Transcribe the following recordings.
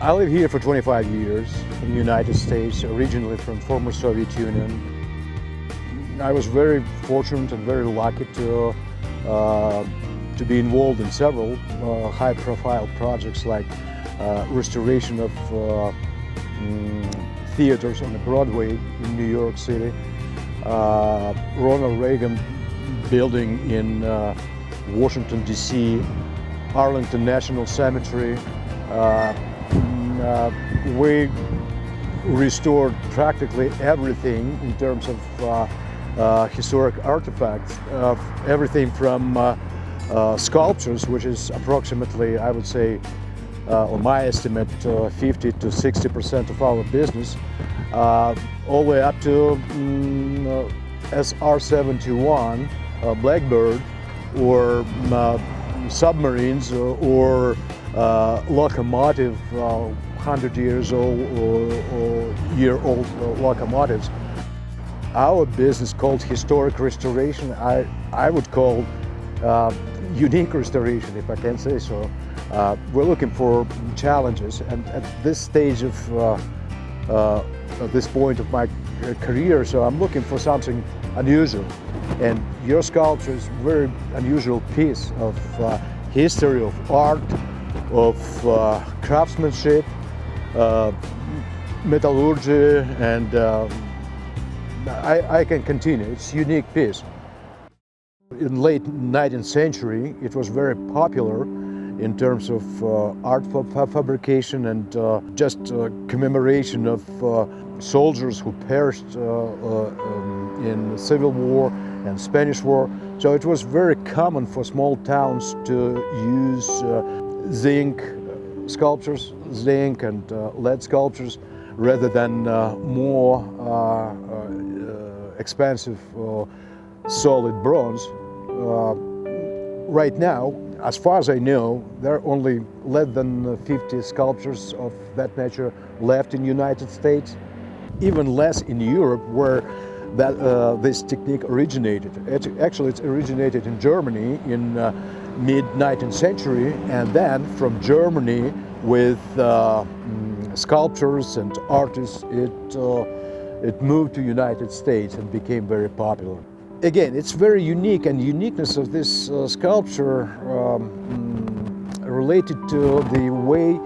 I live here for 25 years in the United States, originally from former Soviet Union. I was very fortunate and very lucky to be involved in several high-profile projects like restoration of theaters on the Broadway in New York City, Ronald Reagan building in Washington, D.C., Arlington National Cemetery. We restored practically everything in terms of historic artifacts, everything from sculptures, which is approximately, I would say, on my estimate, 50 to 60% of our business, all the way up to SR-71, Blackbird, or submarines, or locomotive, 100 years old or year-old locomotives. Our business, called historic restoration, I would call unique restoration, if I can say so. We're looking for challenges, and at this stage of at this point of my career, so I'm looking for something unusual. And your sculpture is a very unusual piece of history, of art, of craftsmanship, metallurgy, and I can continue. It's a unique piece. In late 19th century, it was very popular in terms of art fabrication and just commemoration of soldiers who perished in the Civil War and Spanish War. So it was very common for small towns to use zinc sculptures, zinc and lead sculptures, rather than more expensive solid bronze. Right now, as far as I know, there are only less than 50 sculptures of that nature left in the United States, even less in Europe, where this technique originated. Actually, it originated in Germany in mid-19th century, and then from Germany with sculptors and artists, it moved to United States and became very popular. Again, it's very unique, and uniqueness of this sculpture related to the way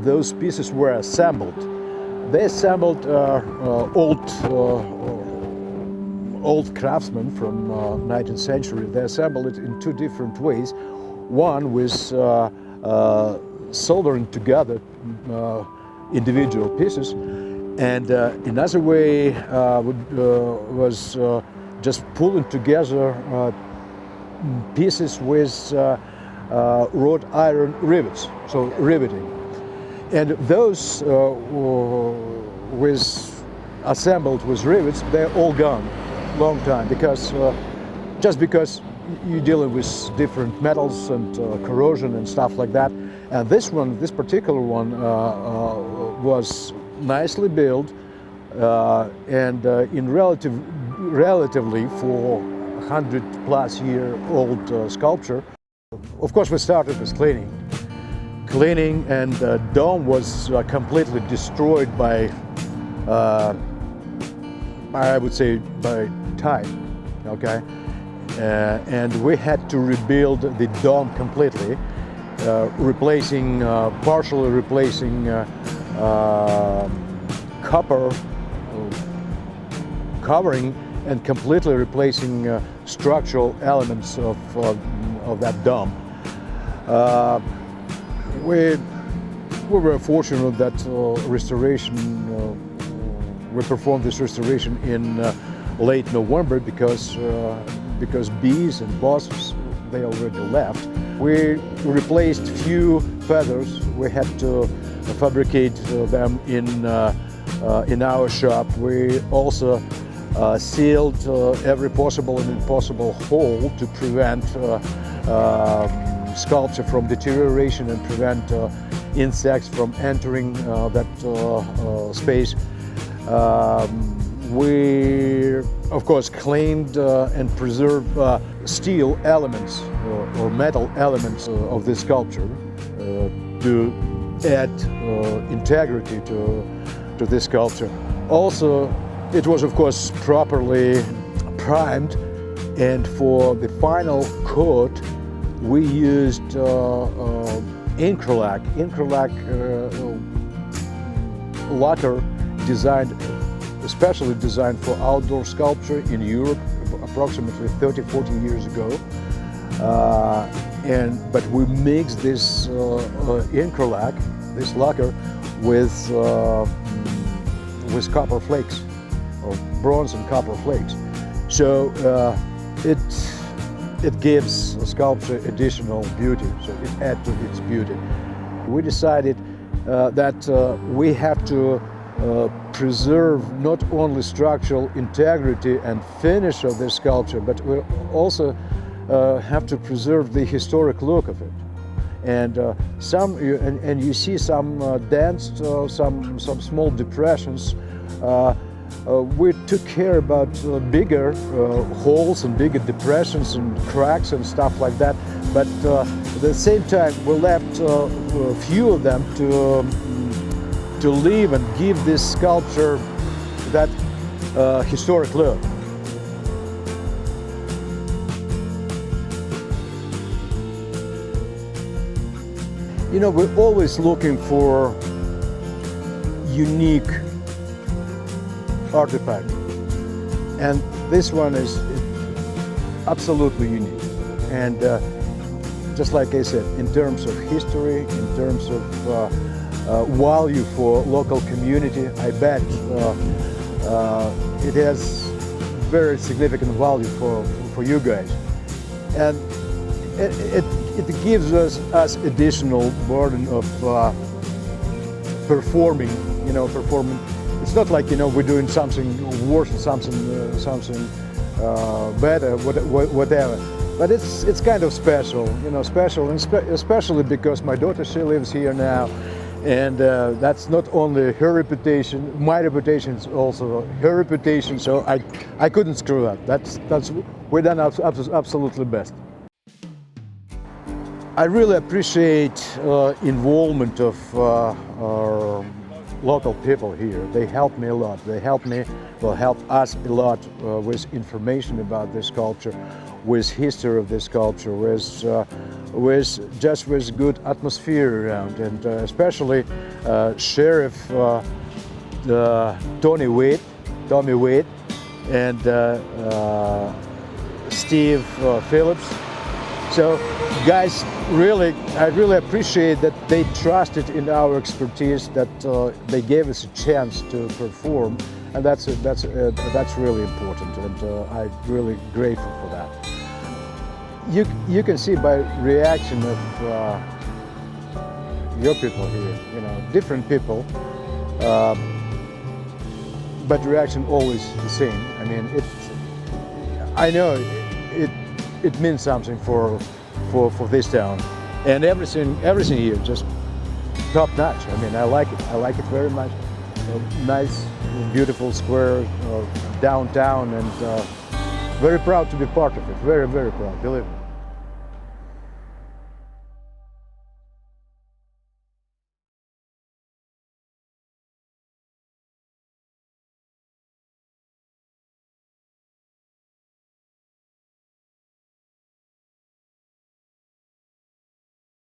those pieces were assembled. They assembled old craftsmen from 19th century. They assembled it in two different ways. One was soldering together individual pieces, and another way was just pulling together pieces with wrought iron rivets, so riveting. And those assembled with rivets, they're all gone long time, because just because you're dealing with different metals and corrosion and stuff like that. And this particular one was nicely built and in relatively for 100-plus-year-old sculpture. Of course, we started with cleaning, and the dome was completely destroyed by, I would say, by time. Okay, and we had to rebuild the dome completely, partially replacing copper covering, and completely replacing structural elements of that dome. We were fortunate that we performed this restoration in late November, because bees and wasps, they already left. We replaced few feathers. We had to fabricate them in our shop. We also sealed every possible and impossible hole to prevent sculpture from deterioration and prevent insects from entering that space. We, of course, cleaned and preserved steel elements or metal elements of this sculpture to add integrity to this sculpture. Also, it was of course properly primed, and for the final coat we used increlac lacquer, especially designed for outdoor sculpture in Europe approximately 30-40 years ago. But we mixed this increlac, this lacquer, with copper flakes, or bronze and copper flakes. So it gives a sculpture additional beauty, so it adds to its beauty. We decided that we have to preserve not only structural integrity and finish of this sculpture, but we also have to preserve the historic look of it. And you see some dents, some small depressions. We took care about bigger holes and bigger depressions and cracks and stuff like that. But at the same time, we left a few of them to live and give this sculpture that historic look. You know, we're always looking for unique artifact, and this one is absolutely unique. And just like I said, in terms of history, in terms of value for local community, I bet it has very significant value for you guys. And it gives us additional burden of performing. It's not like, we're doing something worse or something better, whatever. But it's kind of special, special, and especially because my daughter, she lives here now, and that's not only her reputation, my reputation is also her reputation. So I couldn't screw up. We've done absolutely best. I really appreciate involvement of our local people here. They help me a lot. They help us a lot with information about this culture, with history of this culture, with good atmosphere around, and especially Sheriff Tommy Wade, and Steve Phillips. So, guys, I really appreciate that they trusted in our expertise, that they gave us a chance to perform, and that's really important, and I'm really grateful for that. You can see by reaction of your people here, different people, but reaction always the same. I mean, I know it means something for this town, and everything here just top notch. I mean, I like it very much. Nice, beautiful square downtown, and very proud to be part of it. Very, very proud, believe me.